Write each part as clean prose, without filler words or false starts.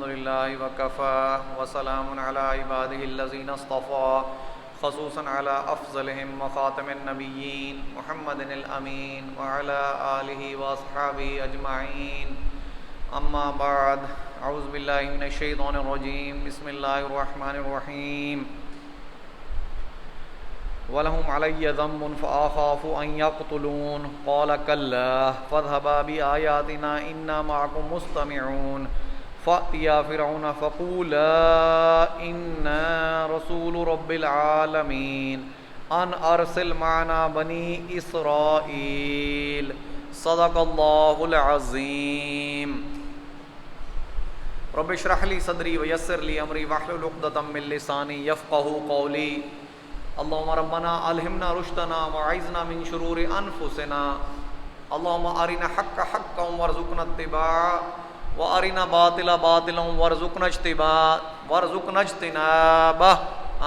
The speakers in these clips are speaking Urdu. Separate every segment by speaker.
Speaker 1: الحمد لله وكفى وسلام على عباده الذين اصطفى خصوصا على أفضلهم وخاتم النبيين محمد الأمين وعلى آله وأصحابه أجمعين أما بعد أعوذ بالله من الشيطان الرجيم بسم الله الرحمن الرحيم وَلَهُمْ عَلَيَّ ذَنبٌ فَأَخَافُ أَن يَقْتُلُونِ قَالَ كَلَّا فَاذْهَبَا بِآيَاتِنَا إِنَّا مَعَكُمْ مُسْتَمِعُونَ فَأْتِيَا فِرْعَوْنَ فَقُولَا إِنَّا رَسُولُ رَبِّ الْعَالَمِينَ أَنْ أَرْسِلْ مَعَنَا بَنِي إِسْرَائِيلَ صدق اللہ العظیم رب اشرح لي صدری ویسر لي امری واحلل عقدۃ من لسانی یفقهوا قولی اللهم ربنا الہمنا رشدنا وعیذنا من شرور انفسنا اللهم ارنا حق حقا وارزقنا اتباعه وارنا باطلا باطلا وارزقنا اجتنابه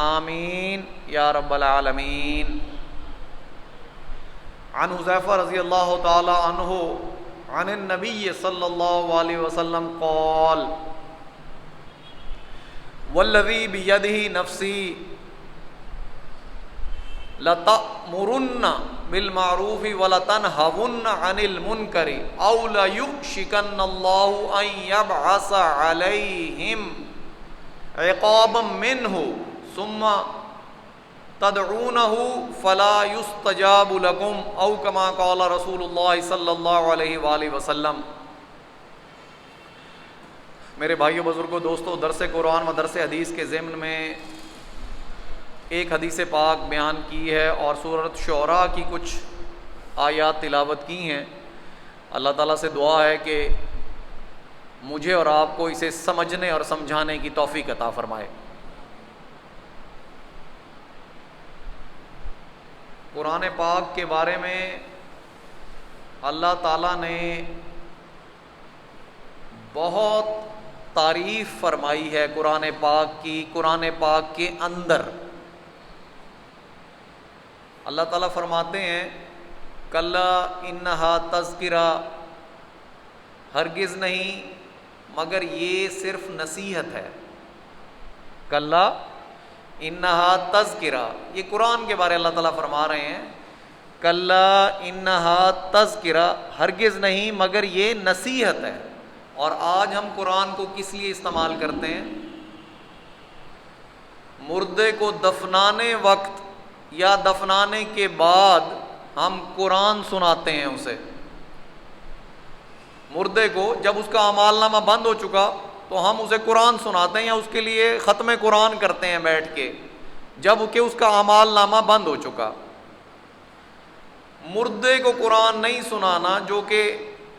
Speaker 1: آمین یا رب العالمین۔ عن حذیفہ رضی اللہ تعالی عنہ عن النبی صلی اللہ علیہ وسلم قال والذی بیدہ نفسی لَتَأْمُرُنَّ بِالْمَعْرُوفِ وَلَتَنْهَوُنَّ عَنِ الْمُنْكَرِ أَوْ لَيُؤْشِكَنَّ اللَّهُ أَنْ يَبْعَثَ عَلَيْهِمْ عِقَابًا مِّنْهُ ثُمَّ تَدْعُونَهُ فَلَا يُسْتَجَابُ لَكُمْ أَوْ كَمَا قَالَ رسول اللہ صلی اللہ علیہ وآلہ وسلم۔ میرے بھائیو بزرگوں دوستو، درس قرآن و درس حدیث کے ضمن میں ایک حدیث پاک بیان کی ہے اور سورۃ شعراء کی کچھ آیات تلاوت کی ہیں۔ اللہ تعالیٰ سے دعا ہے کہ مجھے اور آپ کو اسے سمجھنے اور سمجھانے کی توفیق عطا فرمائے۔ قرآن پاک کے بارے میں اللہ تعالیٰ نے بہت تعریف فرمائی ہے قرآن پاک کی۔ قرآن پاک کے اندر اللہ تعالیٰ فرماتے ہیں کلا انہا تذکرہ، ہرگز نہیں مگر یہ صرف نصیحت ہے۔ کلا انہا تذکرہ، یہ قرآن کے بارے اللہ تعالیٰ فرما رہے ہیں کلا انہا تذکرہ، ہرگز نہیں مگر یہ نصیحت ہے۔ اور آج ہم قرآن کو کس لیے استعمال کرتے ہیں؟ مردے کو دفنانے وقت یا دفنانے کے بعد ہم قرآن سناتے ہیں اسے۔ مردے کو جب اس کا اعمال نامہ بند ہو چکا تو ہم اسے قرآن سناتے ہیں یا اس کے لیے ختم قرآن کرتے ہیں بیٹھ کے، جب کہ اس کا اعمال نامہ بند ہو چکا۔ مردے کو قرآن نہیں سنانا جو کہ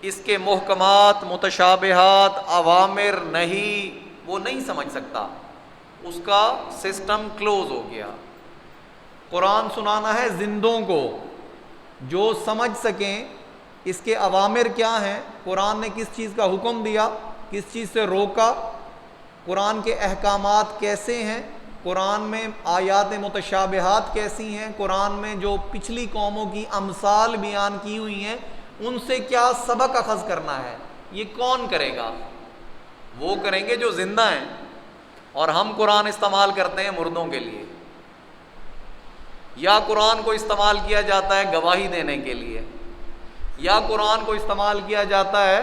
Speaker 1: اس کے محکمات، متشابہات، اوامر نہیں، وہ نہیں سمجھ سکتا، اس کا سسٹم کلوز ہو گیا۔ قرآن سنانا ہے زندوں کو جو سمجھ سکیں اس کے اوامر کیا ہیں، قرآن نے کس چیز کا حکم دیا، کس چیز سے روکا، قرآن کے احکامات کیسے ہیں، قرآن میں آیات متشابہات کیسی ہیں، قرآن میں جو پچھلی قوموں کی امثال بیان کی ہوئی ہیں ان سے کیا سبق اخذ کرنا ہے۔ یہ کون کرے گا؟ وہ کریں گے جو زندہ ہیں، اور ہم قرآن استعمال کرتے ہیں مردوں کے لیے، یا قرآن کو استعمال کیا جاتا ہے گواہی دینے کے لیے، یا قرآن کو استعمال کیا جاتا ہے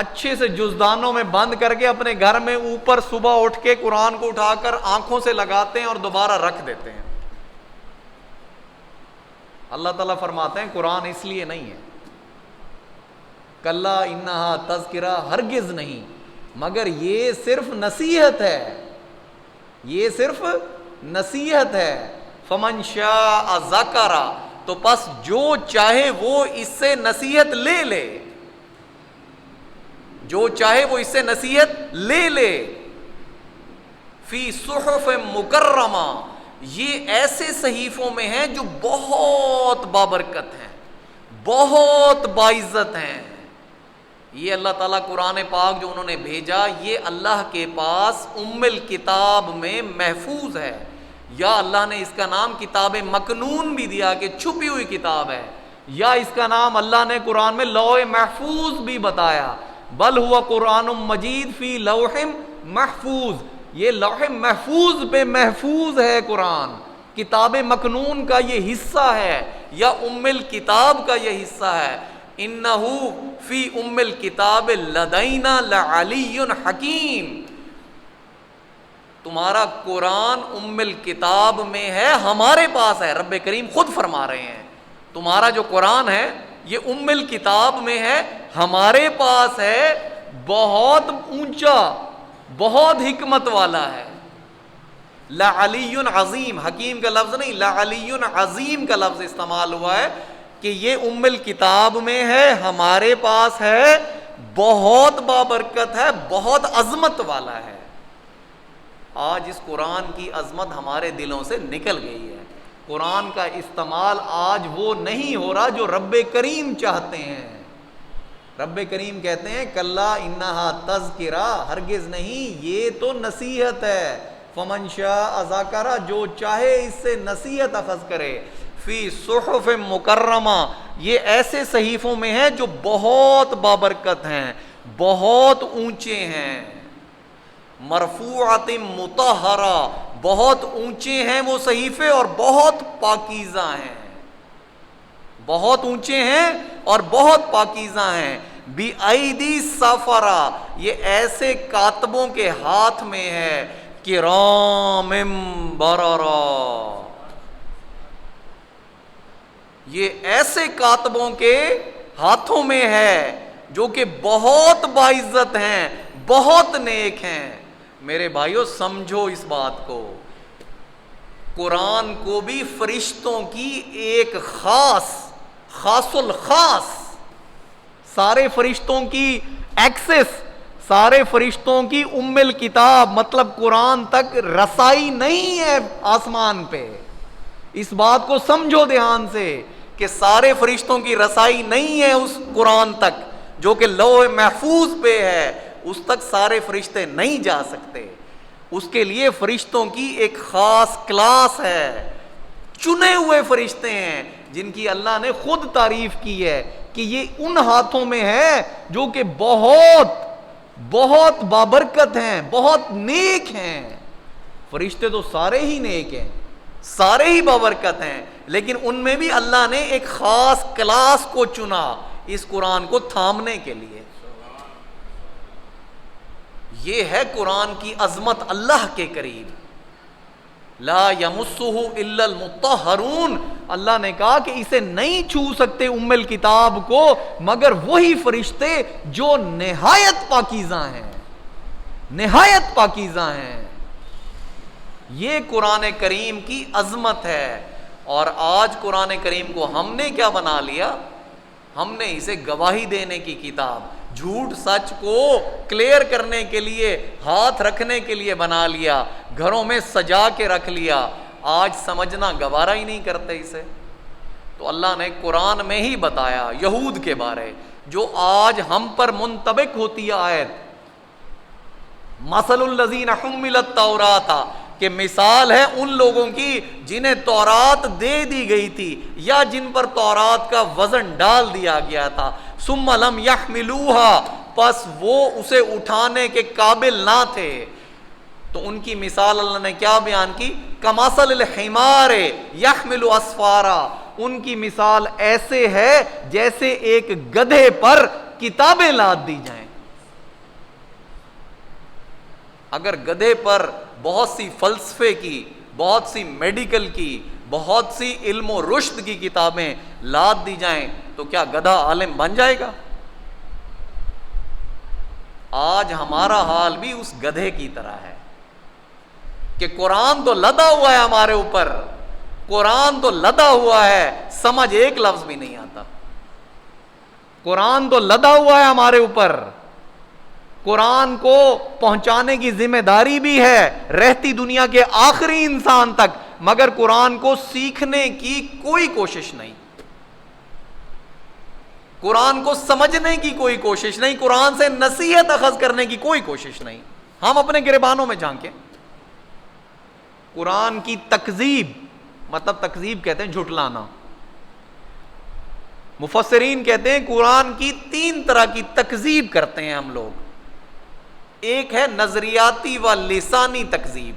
Speaker 1: اچھے سے جزدانوں میں بند کر کے اپنے گھر میں اوپر صبح اٹھ کے قرآن کو اٹھا کر آنکھوں سے لگاتے ہیں اور دوبارہ رکھ دیتے ہیں۔ اللہ تعالیٰ فرماتے ہیں قرآن اس لیے نہیں ہے، کلا انہا تذکرہ، ہرگز نہیں مگر یہ صرف نصیحت ہے، یہ صرف نصیحت ہے۔ فمن شاء ذکر، تو پس جو چاہے وہ اس سے نصیحت لے لے، جو چاہے وہ اس سے نصیحت لے لے۔ فی صحف مکرمہ، یہ ایسے صحیفوں میں ہیں جو بہت بابرکت ہیں، بہت باعزت ہیں۔ یہ اللہ تعالیٰ قرآن پاک جو انہوں نے بھیجا یہ اللہ کے پاس ام الکتاب میں محفوظ ہے، یا اللہ نے اس کا نام کتاب مکنون بھی دیا کہ چھپی ہوئی کتاب ہے، یا اس کا نام اللہ نے قرآن میں لوح محفوظ بھی بتایا۔ بل ہوا قرآن مجید فی لوح محفوظ، یہ لوح محفوظ پہ محفوظ ہے قرآن، کتاب مکنون کا یہ حصہ ہے یا ام الکتاب کا یہ حصہ ہے. انہ فی ام الکتاب لدینا لعلی حکیم، تمہارا قرآن ام الکتاب میں ہے، ہمارے پاس ہے. رب کریم خود فرما رہے ہیں تمہارا جو قرآن ہے یہ ام الکتاب میں ہے، ہمارے پاس ہے، بہت اونچا، بہت حکمت والا ہے. لعلی عظیم، حکیم کا لفظ نہیں، لعلی عظیم کا لفظ استعمال ہوا ہے کہ یہ ام الکتاب میں ہے، ہمارے پاس ہے، بہت بابرکت ہے، بہت عظمت والا ہے. آج اس قرآن کی عظمت ہمارے دلوں سے نکل گئی ہے. قرآن کا استعمال آج وہ نہیں ہو رہا جو رب کریم چاہتے ہیں. رب کریم کہتے ہیں کلا انہا تذکرہ، ہرگز نہیں، یہ تو نصیحت ہے. فمن شاء ذکر، جو چاہے اس سے نصیحت اخذ کرے. فی صحف مکرمہ، یہ ایسے صحیفوں میں ہے جو بہت بابرکت ہیں، بہت اونچے ہیں. مرفوعات مطہرہ، بہت اونچے ہیں وہ صحیفے اور بہت پاکیزہ ہیں، بہت اونچے ہیں اور بہت پاکیزہ ہیں. بِأَيْدِي سَفَرَا، یہ ایسے کاتبوں کے ہاتھ میں ہے، کرام بررا، یہ ایسے کاتبوں کے ہاتھوں میں ہے جو کہ بہت باعزت ہیں، بہت نیک ہیں. میرے بھائیو سمجھو اس بات کو، قرآن کو بھی فرشتوں کی ایک خاص الخاص، سارے فرشتوں کی ایکسس، سارے فرشتوں کی ام الکتاب مطلب قرآن تک رسائی نہیں ہے آسمان پہ. اس بات کو سمجھو دھیان سے کہ سارے فرشتوں کی رسائی نہیں ہے اس قرآن تک جو کہ لوح محفوظ پہ ہے، اس تک سارے فرشتے نہیں جا سکتے. اس کے لیے فرشتوں کی ایک خاص کلاس ہے، چنے ہوئے فرشتے ہیں جن کی اللہ نے خود تعریف کی ہے کہ یہ ان ہاتھوں میں ہے جو کہ بہت بہت بابرکت ہیں، بہت نیک ہیں. فرشتے تو سارے ہی نیک ہیں، سارے ہی بابرکت ہیں، لیکن ان میں بھی اللہ نے ایک خاص کلاس کو چنا اس قرآن کو تھامنے کے لیے. یہ ہے قرآن کی عظمت اللہ کے قریب. لا یمسہ الا المطہرون، اللہ نے کہا کہ اسے نہیں چھو سکتے ام الکتاب کو مگر وہی فرشتے جو نہایت پاکیزہ ہیں، نہایت پاکیزہ ہیں. یہ قرآن کریم کی عظمت ہے. اور آج قرآن کریم کو ہم نے کیا بنا لیا؟ ہم نے اسے گواہی دینے کی کتاب، جھوٹ سچ کو کلیئر کرنے کے لیے، ہاتھ رکھنے کے لیے بنا لیا، گھروں میں سجا کے رکھ لیا. آج سمجھنا گوارا ہی نہیں کرتے اسے. تو اللہ نے قرآن میں ہی بتایا یہود کے بارے، جو آج ہم پر منطبق ہوتی ہے آیت، مثل الذین حملوا التوراۃ، کہ مثال ہے ان لوگوں کی جنہیں تورات دے دی گئی تھی یا جن پر تورات کا وزن ڈال دیا گیا تھا، ثم لم يحملوها، پس وہ اسے اٹھانے کے قابل نہ تھے. تو ان کی مثال اللہ نے کیا بیان کی؟ کمثل الحمار يحمل اسفارا، ان کی مثال ایسے ہے جیسے ایک گدھے پر کتابیں لاد دی جائیں. اگر گدھے پر بہت سی فلسفے کی، بہت سی میڈیکل کی، بہت سی علم و رشد کی کتابیں لاد دی جائیں تو کیا گدھا عالم بن جائے گا؟ آج ہمارا حال بھی اس گدھے کی طرح ہے کہ قرآن تو لدا ہوا ہے ہمارے اوپر، قرآن تو لدا ہوا ہے، سمجھ ایک لفظ بھی نہیں آتا. قرآن تو لدا ہوا ہے ہمارے اوپر، قرآن کو پہنچانے کی ذمہ داری بھی ہے رہتی دنیا کے آخری انسان تک، مگر قرآن کو سیکھنے کی کوئی کوشش نہیں، قرآن کو سمجھنے کی کوئی کوشش نہیں، قرآن سے نصیحت اخذ کرنے کی کوئی کوشش نہیں. ہم اپنے گریبانوں میں جھانکیں. قرآن کی تکذیب، مطلب تکذیب کہتے ہیں جھٹلانا، مفسرین کہتے ہیں قرآن کی 3 طرح کی تکذیب کرتے ہیں ہم لوگ. ایک ہے نظریاتی و لسانی تکذیب.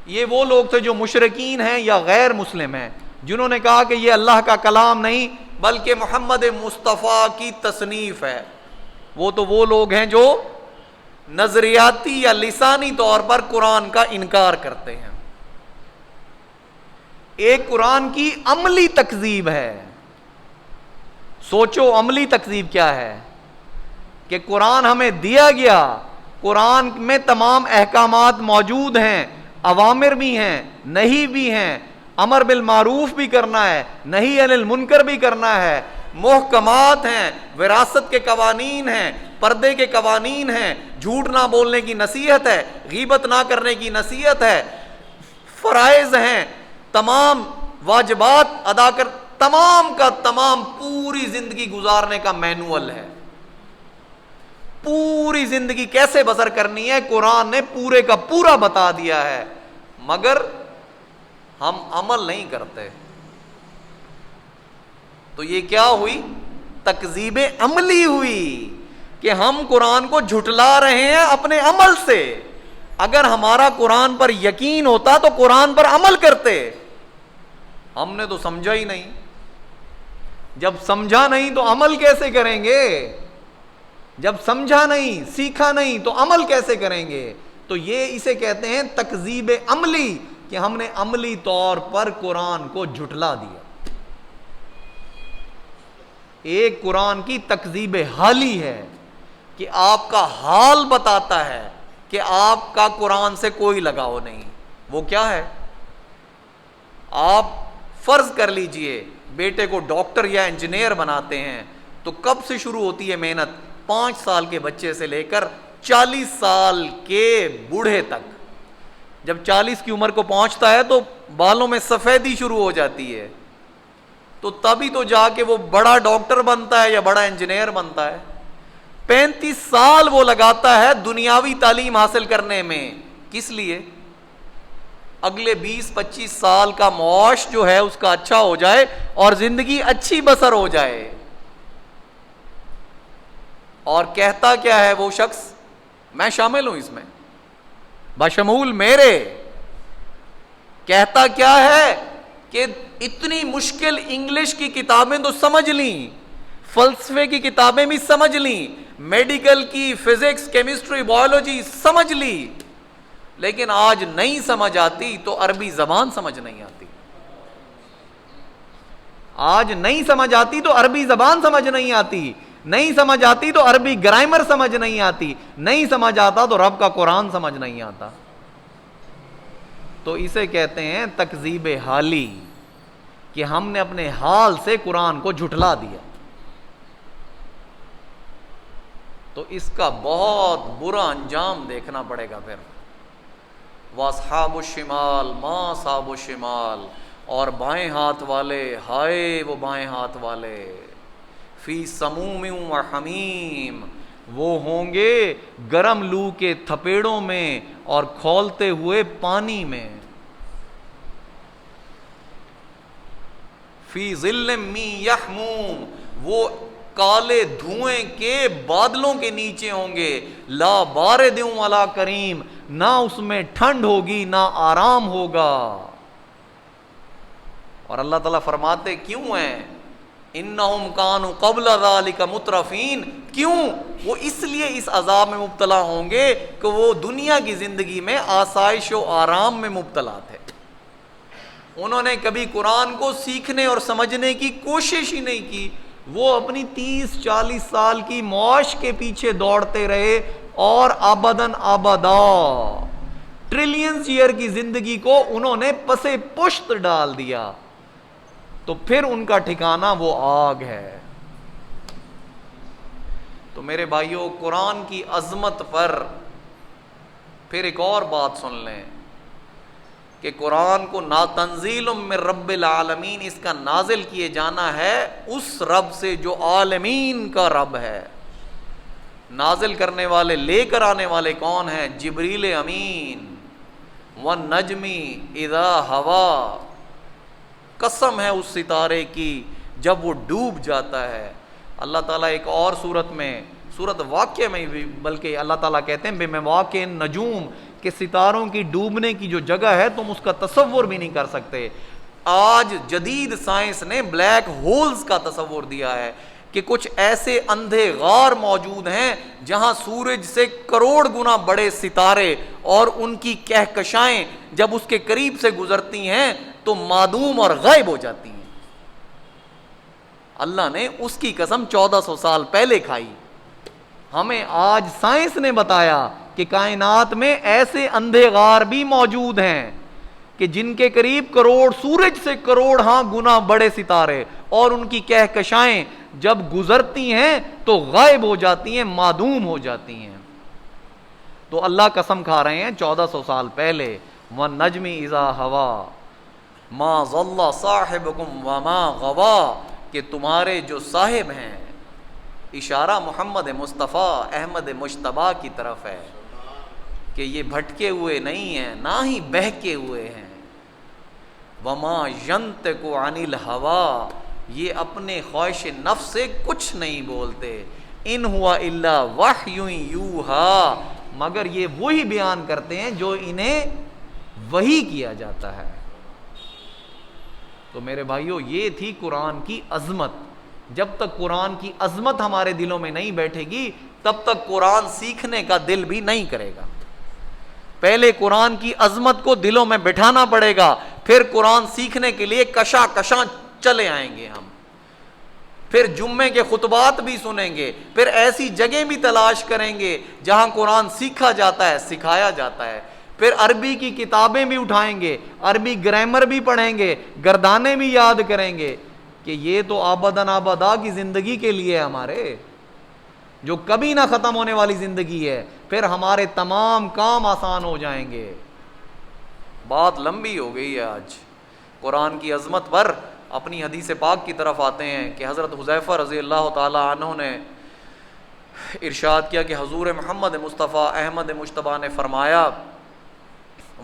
Speaker 1: یہ وہ لوگ تھے جو مشرکین ہیں یا غیر مسلم ہیں, جنہوں نے کہا کہ یہ اللہ کا کلام نہیں بلکہ محمد مصطفیٰ کی تصنیف ہے. وہ لوگ ہیں جو نظریاتی یا لسانی طور پر قرآن کا انکار کرتے ہیں. ایک قرآن کی عملی تکذیب ہے. سوچو عملی تکذیب کیا ہے, کہ قرآن ہمیں دیا گیا, قرآن میں تمام احکامات موجود ہیں, اوامر بھی ہیں, نہی بھی ہیں, امر بالمعروف بھی کرنا ہے, نہی عن المنکر بھی کرنا ہے, محکمات ہیں, وراثت کے قوانین ہیں, پردے کے قوانین ہیں, جھوٹ نہ بولنے کی نصیحت ہے, غیبت نہ کرنے کی نصیحت ہے, فرائض ہیں, تمام واجبات ادا کر, تمام کا تمام پوری زندگی گزارنے کا مینول ہے. پوری زندگی کیسے بسر کرنی ہے قرآن نے پورے کا پورا بتا دیا ہے, مگر ہم عمل نہیں کرتے. تو یہ کیا ہوئی؟ تکذیب عملی ہوئی, کہ ہم قرآن کو جھٹلا رہے ہیں اپنے عمل سے. اگر ہمارا قرآن پر یقین ہوتا تو قرآن پر عمل کرتے. ہم نے تو سمجھا ہی نہیں. جب سمجھا نہیں تو عمل کیسے کریں گے؟ جب سمجھا نہیں, سیکھا نہیں تو عمل کیسے کریں گے؟ تو یہ اسے کہتے ہیں تکذیب عملی, کہ ہم نے عملی طور پر قرآن کو جھٹلا دیا. ایک قرآن کی تکذیب حالی ہے, کہ آپ کا حال بتاتا ہے کہ آپ کا قرآن سے کوئی لگاؤ نہیں. وہ کیا ہے؟ آپ فرض کر لیجئے بیٹے کو ڈاکٹر یا انجینئر بناتے ہیں, تو کب سے شروع ہوتی ہے محنت؟ 5 سال کے بچے سے لے کر 40 سال کے بوڑھے تک. جب 40 کی عمر کو پہنچتا ہے تو بالوں میں سفیدی شروع ہو جاتی ہے, تو تبھی تو جا کے وہ بڑا ڈاکٹر بنتا ہے یا بڑا انجینئر بنتا ہے. 35 سال وہ لگاتا ہے دنیاوی تعلیم حاصل کرنے میں. کس لیے؟ اگلے 20-25 سال کا معاش جو ہے اس کا اچھا ہو جائے اور زندگی اچھی بسر ہو جائے. اور کہتا کیا ہے وہ شخص؟ میں شامل ہوں اس میں, بشمول میرے. کہتا کیا ہے کہ اتنی مشکل انگلش کی کتابیں تو سمجھ لیں, فلسفے کی کتابیں بھی سمجھ لیں, میڈیکل کی فزکس, کیمسٹری, بایولوجی سمجھ لی, لیکن آج نہیں سمجھ آتی تو عربی زبان سمجھ نہیں آتی. آج نہیں سمجھ آتی تو عربی زبان سمجھ نہیں آتی, نہیں سمجھ آتی تو عربی گرامر سمجھ نہیں آتی, نہیں سمجھ آتا تو رب کا قرآن سمجھ نہیں آتا. تو اسے کہتے ہیں تکذیب حالی, کہ ہم نے اپنے حال سے قرآن کو جھٹلا دیا. تو اس کا بہت برا انجام دیکھنا پڑے گا پھر. وَأَصْحَابُ الشِّمَالِ مَا أَصْحَابُ الشِّمَالِ, اور بائیں ہاتھ والے, ہائے وہ بائیں ہاتھ والے, فی سموم و حمیم, وہ ہوں گے گرم لو کے تھپیڑوں میں اور کھولتے ہوئے پانی میں. فی ظل من یحموم, وہ کالے دھوئیں کے بادلوں کے نیچے ہوں گے. لا بارد ولا کریم, نہ اس میں ٹھنڈ ہوگی نہ آرام ہوگا. اور اللہ تعالیٰ فرماتے کیوں ہیں؟ انہم کانوا قبل ذلک مترفین, کیوں؟ وہ اس لیے اس عذاب میں مبتلا ہوں گے کہ وہ دنیا کی زندگی میں آسائش و آرام میں مبتلا تھے. انہوں نے کبھی قرآن کو سیکھنے اور سمجھنے کی کوشش ہی نہیں کی. وہ اپنی 30-40 سال کی معاش کے پیچھے دوڑتے رہے اور ابداً ابدا ٹریلینز ایئر کی زندگی کو انہوں نے پسے پشت ڈال دیا. تو پھر ان کا ٹھکانہ وہ آگ ہے. تو میرے بھائیوں, قرآن کی عظمت پر پھر ایک اور بات سن لیں, کہ قرآن کو تنزیل من رب العالمین, اس کا نازل کیے جانا ہے اس رب سے جو عالمین کا رب ہے. نازل کرنے والے, لے کر آنے والے کون ہیں؟ جبریل امین. والنجم اذا ہوا, قسم ہے اس ستارے کی جب وہ ڈوب جاتا ہے. اللہ تعالیٰ ایک اور صورت میں، صورت واقعہ میں بھی، بلکہ اللہ تعالیٰ کہتے ہیں بے مواقع نجوم، کہ ستاروں کی ڈوبنے کی جو جگہ ہے تم اس کا تصور بھی نہیں کر سکتے. آج جدید سائنس نے بلیک ہولز کا تصور دیا ہے کہ کچھ ایسے اندھے غار موجود ہیں جہاں سورج سے کروڑ گنا بڑے ستارے اور ان کی کہکشائیں جب اس کے قریب سے گزرتی ہیں تو معدوم اور غائب ہو جاتی ہیں. اللہ نے اس کی قسم 1400 سال پہلے کھائی. ہمیں آج سائنس نے بتایا کہ کائنات میں ایسے اندھے غار بھی موجود ہیں کہ جن کے قریب کروڑ، سورج سے کروڑ ہاں گنا بڑے ستارے، اور ان کی کہکشائیں جب گزرتی ہیں تو غائب ہو جاتی ہیں، معدوم ہو جاتی ہیں. تو اللہ قسم کھا رہے ہیں 1400 سال پہلے، وَالنَّجْمِ إِذَا هَوَىٰ مَا ضَلَّ صَاحِبُكُمْ وَمَا غَوَىٰ، کہ تمہارے جو صاحب ہیں، اشارہ محمد مصطفیٰ احمد مجتبیٰ کی طرف ہے کہ یہ بھٹکے ہوئے نہیں ہیں، نہ ہی بہکے ہوئے ہیں. وَمَا يَنطِقُ عَنِ الْهَوَىٰ، یہ اپنے خواہش نفس سے کچھ نہیں بولتے. ان ہوا الا وحی یوحا، مگر یہ وہی بیان کرتے ہیں جو انہیں وحی کیا جاتا ہے. تو میرے بھائیو، یہ تھی قرآن کی عظمت. جب تک قرآن کی عظمت ہمارے دلوں میں نہیں بیٹھے گی تب تک قرآن سیکھنے کا دل بھی نہیں کرے گا. پہلے قرآن کی عظمت کو دلوں میں بٹھانا پڑے گا، پھر قرآن سیکھنے کے لیے کشا کشاں چلے آئیں گے ہم. پھر جمعے کے خطبات بھی سنیں گے، پھر ایسی جگہ بھی تلاش کریں گے جہاں قرآن سیکھا جاتا ہے، سکھایا جاتا ہے. پھر عربی کی کتابیں بھی اٹھائیں گے، عربی گرامر بھی پڑھیں گے، گردانے بھی یاد کریں گے کہ یہ تو آباداً آبادا کی زندگی کے لیے ہمارے، جو کبھی نہ ختم ہونے والی زندگی ہے. پھر ہمارے تمام کام آسان ہو جائیں گے. بات لمبی ہو گئی ہے آج. قرآن کی عظمت پر اپنی حدیث پاک کی طرف آتے ہیں کہ حضرت حذیفہ رضی اللہ تعالی عنہ نے ارشاد کیا کہ حضور محمد مصطفیٰ احمد مجتبیٰ نے فرمایا،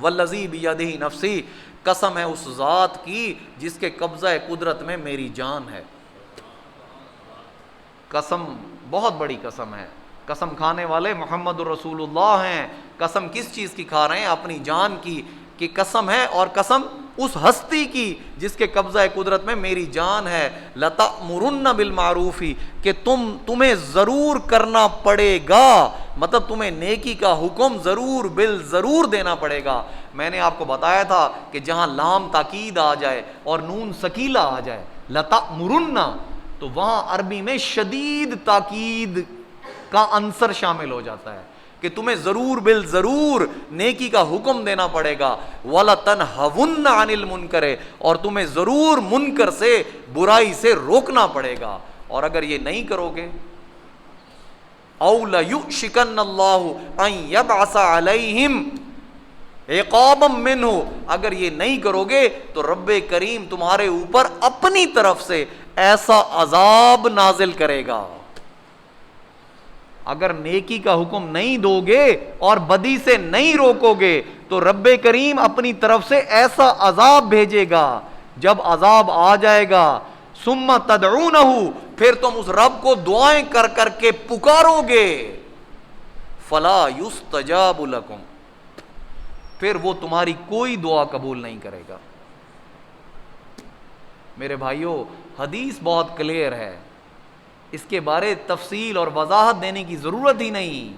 Speaker 1: والذی بیدہ نفسی، قسم ہے اس ذات کی جس کے قبضہ قدرت میں میری جان ہے. قسم بہت بڑی قسم ہے. قسم کھانے والے محمد الرسول اللہ ہیں. قسم کس چیز کی کھا رہے ہیں؟ اپنی جان کی، کہ قسم ہے، اور قسم اس ہستی کی جس کے قبضہ قدرت میں میری جان ہے. لَتَأْمُرُنَّ بِالْمَعْرُوفِ، کہ تمہیں ضرور کرنا پڑے گا، مطلب تمہیں نیکی کا حکم ضرور ضرور دینا پڑے گا. میں نے آپ کو بتایا تھا کہ جہاں لام تاکید آ جائے اور نون ثقیلہ آ جائے، لَتَأْمُرُنَّ، تو وہاں عربی میں شدید تاکید کا عنصر شامل ہو جاتا ہے کہ تمہیں ضرور ضرور نیکی کا حکم دینا پڑے گا. وَلَتَنْهَوُنَّ عَنِ الْمُنْكَرِ، اور تمہیں ضرور منکر سے، برائی سے روکنا پڑے گا. اور اگر یہ نہیں کرو گے، أَوْ لَيُؤْشِكَنَّ اللَّهُ أَن يَبْعَثَ عَلَيْهِمْ عِقَابًا مِّنْهُ، اگر یہ نہیں کرو گے تو رب کریم تمہارے اوپر اپنی طرف سے ایسا عذاب نازل کرے گا. اگر نیکی کا حکم نہیں دو گے اور بدی سے نہیں روکو گے تو رب کریم اپنی طرف سے ایسا عذاب بھیجے گا. جب عذاب آ جائے گا، ثم تدعونہ، پھر تم اس رب کو دعائیں کر کر کے پکارو گے، فلا یستجاب لکم، پھر وہ تمہاری کوئی دعا قبول نہیں کرے گا. میرے بھائیوں، حدیث بہت کلیئر ہے، اس کے بارے تفصیل اور وضاحت دینے کی ضرورت ہی نہیں.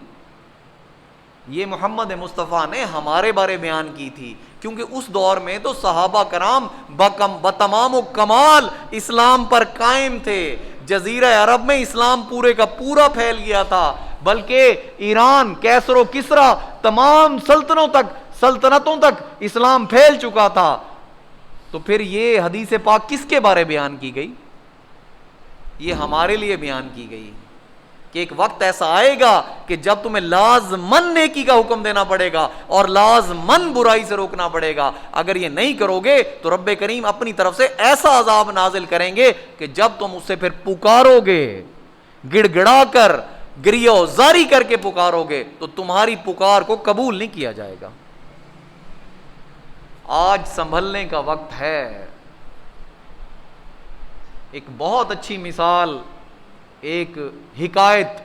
Speaker 1: یہ محمد مصطفیٰ نے ہمارے بارے بیان کی تھی، کیونکہ اس دور میں تو صحابہ کرام بتمام و کمال اسلام پر قائم تھے. جزیرہ عرب میں اسلام پورے کا پورا پھیل گیا تھا، بلکہ ایران، کیسر و کسرا، تمام سلطنتوں تک اسلام پھیل چکا تھا. تو پھر یہ حدیث پاک کس کے بارے بیان کی گئی؟ یہ ہمارے لیے بیان کی گئی کہ ایک وقت ایسا آئے گا کہ جب تمہیں لازماً نیکی کا حکم دینا پڑے گا اور لازماً برائی سے روکنا پڑے گا. اگر یہ نہیں کرو گے تو رب کریم اپنی طرف سے ایسا عذاب نازل کریں گے کہ جب تم اس سے پھر پکارو گے، گڑ گڑا کر، گریہ زاری کر کے پکارو گے، تو تمہاری پکار کو قبول نہیں کیا جائے گا. آج سنبھلنے کا وقت ہے. ایک بہت اچھی مثال، ایک حکایت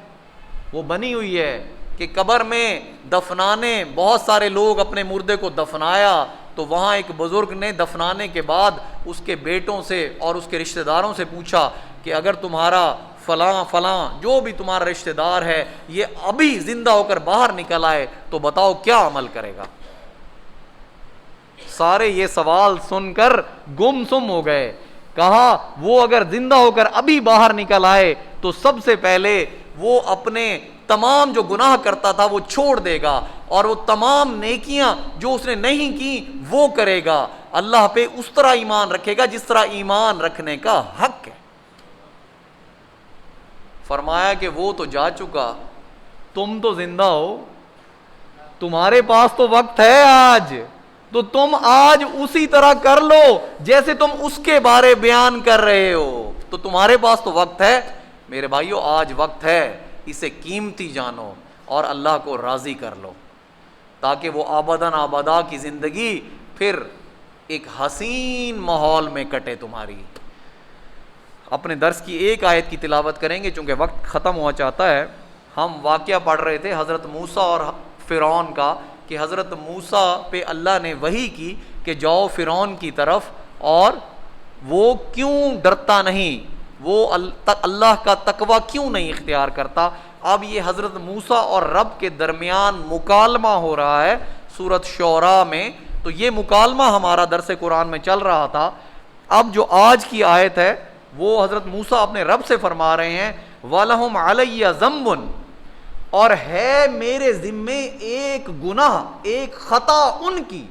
Speaker 1: وہ بنی ہوئی ہے کہ قبر میں دفنانے، بہت سارے لوگ اپنے مردے کو دفنایا تو وہاں ایک بزرگ نے دفنانے کے بعد اس کے بیٹوں سے اور اس کے رشتہ داروں سے پوچھا کہ اگر تمہارا فلاں فلاں جو بھی تمہارا رشتہ دار ہے یہ ابھی زندہ ہو کر باہر نکل آئے تو بتاؤ کیا عمل کرے گا؟ سارے یہ سوال سن کر گم سم ہو گئے. کہا وہ اگر زندہ ہو کر ابھی باہر نکل آئے تو سب سے پہلے وہ اپنے تمام جو گناہ کرتا تھا وہ چھوڑ دے گا اور وہ تمام نیکیاں جو اس نے نہیں کی وہ کرے گا. اللہ پہ اس طرح ایمان رکھے گا جس طرح ایمان رکھنے کا حق ہے. فرمایا کہ وہ تو جا چکا، تم تو زندہ ہو، تمہارے پاس تو وقت ہے آج، تو تم آج اسی طرح کر لو جیسے تم اس کے بارے بیان کر رہے ہو. تو تمہارے پاس تو وقت ہے میرے بھائیو، آج وقت ہے، اسے قیمتی جانو اور اللہ کو راضی کر لو تاکہ وہ آباداً آبادا کی زندگی پھر ایک حسین ماحول میں کٹے تمہاری. اپنے درس کی ایک آیت کی تلاوت کریں گے چونکہ وقت ختم ہوا چاہتا ہے. ہم واقعہ پڑھ رہے تھے حضرت موسیٰ اور فرعون کا کہ حضرت موسیٰ پہ اللہ نے وحی کی کہ جاؤ فرعون کی طرف، اور وہ کیوں ڈرتا نہیں، وہ اللہ کا تقوی کیوں نہیں اختیار کرتا. اب یہ حضرت موسیٰ اور رب کے درمیان مکالمہ ہو رہا ہے سورۃ شعراء میں. تو یہ مکالمہ ہمارا درس قرآن میں چل رہا تھا. اب جو آج کی آیت ہے وہ حضرت موسیٰ اپنے رب سے فرما رہے ہیں وَلَهُمْ عَلَيَّ ذَنْبٌ، اور ہے میرے ذمے ایک گناہ، ایک خطا ان کی،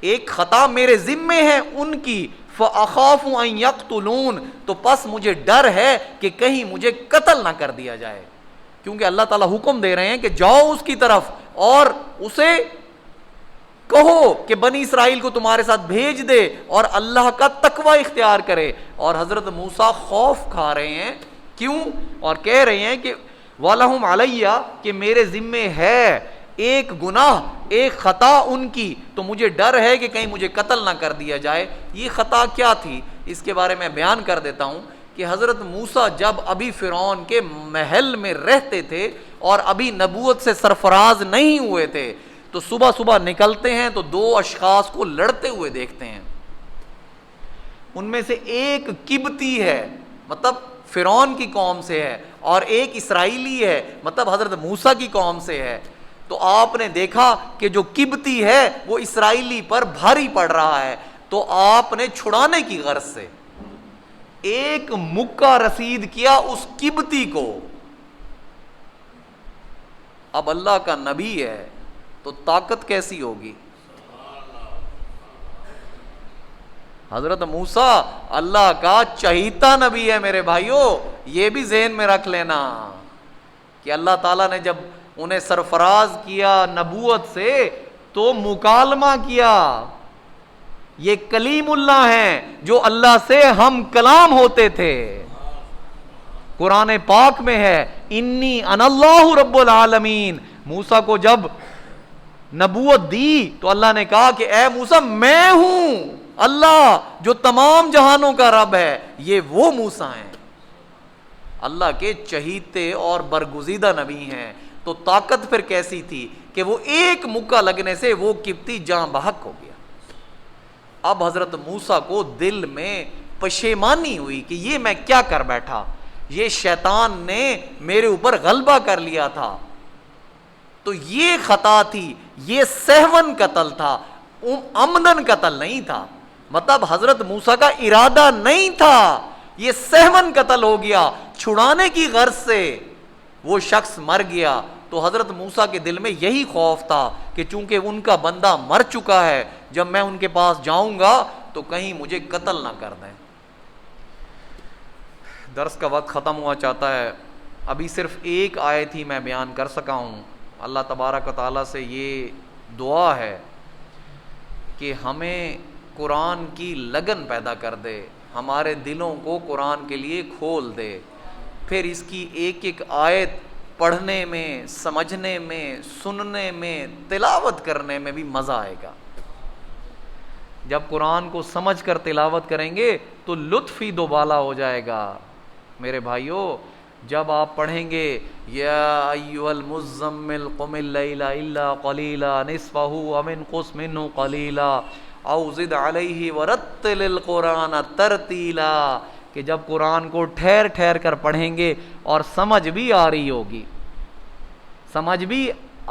Speaker 1: ایک خطا میرے ذمے ہے ان کی. فَأَخَافُ أَن يَقْتُلُونَ، تو پس مجھے ڈر ہے کہ کہیں مجھے قتل نہ کر دیا جائے. کیونکہ اللہ تعالیٰ حکم دے رہے ہیں کہ جاؤ اس کی طرف اور اسے کہو کہ بنی اسرائیل کو تمہارے ساتھ بھیج دے اور اللہ کا تقوی اختیار کرے. اور حضرت موسیٰ خوف کھا رہے ہیں، کیوں؟ اور کہہ رہے ہیں کہ وَلَهُمْ عَلَيَّ، کہ میرے ذمے ہے ایک گناہ، ایک خطا ان کی، تو مجھے ڈر ہے کہ کہیں مجھے قتل نہ کر دیا جائے. یہ خطا کیا تھی اس کے بارے میں بیان کر دیتا ہوں کہ حضرت موسیٰ جب ابھی فرعون کے محل میں رہتے تھے اور ابھی نبوت سے سرفراز نہیں ہوئے تھے تو صبح صبح نکلتے ہیں تو دو اشخاص کو لڑتے ہوئے دیکھتے ہیں. ان میں سے ایک قبطی ہے، مطلب فرعون کی قوم سے ہے، اور ایک اسرائیلی ہے، مطلب حضرت موسیٰ کی قوم سے ہے. تو آپ نے دیکھا کہ جو قبطی ہے وہ اسرائیلی پر بھاری پڑ رہا ہے، تو آپ نے چھڑانے کی غرض سے ایک مکہ رسید کیا اس قبطی کو. اب اللہ کا نبی ہے تو طاقت کیسی ہوگی؟ حضرت موسیٰ اللہ کا چہیتا نبی ہے میرے بھائیوں. یہ بھی ذہن میں رکھ لینا کہ اللہ تعالیٰ نے جب انہیں سرفراز کیا نبوت سے تو مکالمہ کیا. یہ کلیم اللہ ہیں جو اللہ سے ہم کلام ہوتے تھے. قرآن پاک میں ہے انی انا اللہ رب العالمین. موسیٰ کو جب نبوت دی تو اللہ نے کہا کہ اے موسیٰ میں ہوں اللہ جو تمام جہانوں کا رب ہے. یہ وہ موسیٰ ہیں، اللہ کے چہیتے اور برگزیدہ نبی ہیں. تو طاقت پھر کیسی تھی کہ وہ ایک مکہ لگنے سے وہ قبطی جاں بحق ہو گیا. اب حضرت موسیٰ کو دل میں پشیمانی ہوئی کہ یہ میں کیا کر بیٹھا، یہ شیطان نے میرے اوپر غلبہ کر لیا تھا. تو یہ خطا تھی، یہ سہون قتل تھا، عمدن قتل نہیں تھا. مطلب حضرت موسیٰ کا ارادہ نہیں تھا، یہ سہون قتل ہو گیا. چھڑانے کی غرض سے وہ شخص مر گیا. تو حضرت موسیٰ کے دل میں یہی خوف تھا کہ چونکہ ان کا بندہ مر چکا ہے، جب میں ان کے پاس جاؤں گا تو کہیں مجھے قتل نہ کر دیں. درس کا وقت ختم ہوا چاہتا ہے، ابھی صرف ایک آیت ہی میں بیان کر سکا ہوں. اللہ تبارک و تعالیٰ سے یہ دعا ہے کہ ہمیں قرآن کی لگن پیدا کر دے، ہمارے دلوں کو قرآن کے لیے کھول دے. پھر اس کی ایک ایک آیت پڑھنے میں، سمجھنے میں، سننے میں، تلاوت کرنے میں بھی مزہ آئے گا. جب قرآن کو سمجھ کر تلاوت کریں گے تو لطف ہی دوبالا ہو جائے گا۔ میرے بھائیو، جب آپ پڑھیں گے یا ایھا المزمل قم اللیل الا قلیلا نصفہ او انقص منہ قلیلا او زد علیہ ورتل القرآن ترتیلا، کہ جب قرآن کو ٹھہر ٹھہر کر پڑھیں گے اور سمجھ بھی آ رہی ہوگی، سمجھ بھی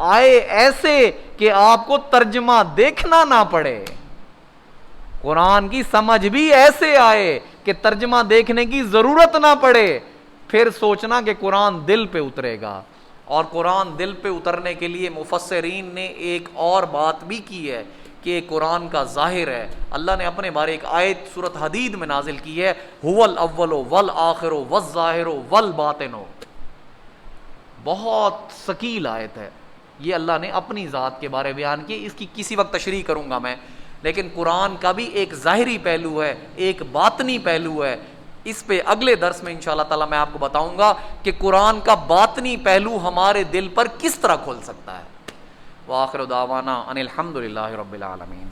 Speaker 1: آئے ایسے کہ آپ کو ترجمہ دیکھنا نہ پڑے، قرآن کی سمجھ بھی ایسے آئے کہ ترجمہ دیکھنے کی ضرورت نہ پڑے، پھر سوچنا کہ قرآن دل پہ اترے گا۔ اور قرآن دل پہ اترنے کے لیے مفسرین نے ایک اور بات بھی کی ہے کہ قرآن کا ظاہر ہے، اللہ نے اپنے بارے ایک آیت سورۃ حدید میں نازل کی ہے، هو الاول والآخر والظاہر والباطن، بہت ثقیل آیت ہے، یہ اللہ نے اپنی ذات کے بارے بیان کی، اس کی کسی وقت تشریح کروں گا میں، لیکن قرآن کا بھی ایک ظاہری پہلو ہے، ایک باطنی پہلو ہے، اس پہ اگلے درس میں انشاءاللہ تعالی میں آپ کو بتاؤں گا کہ قرآن کا باطنی پہلو ہمارے دل پر کس طرح کھل سکتا ہے۔ وآخر دعوانا ان الحمد للہ رب العالمین۔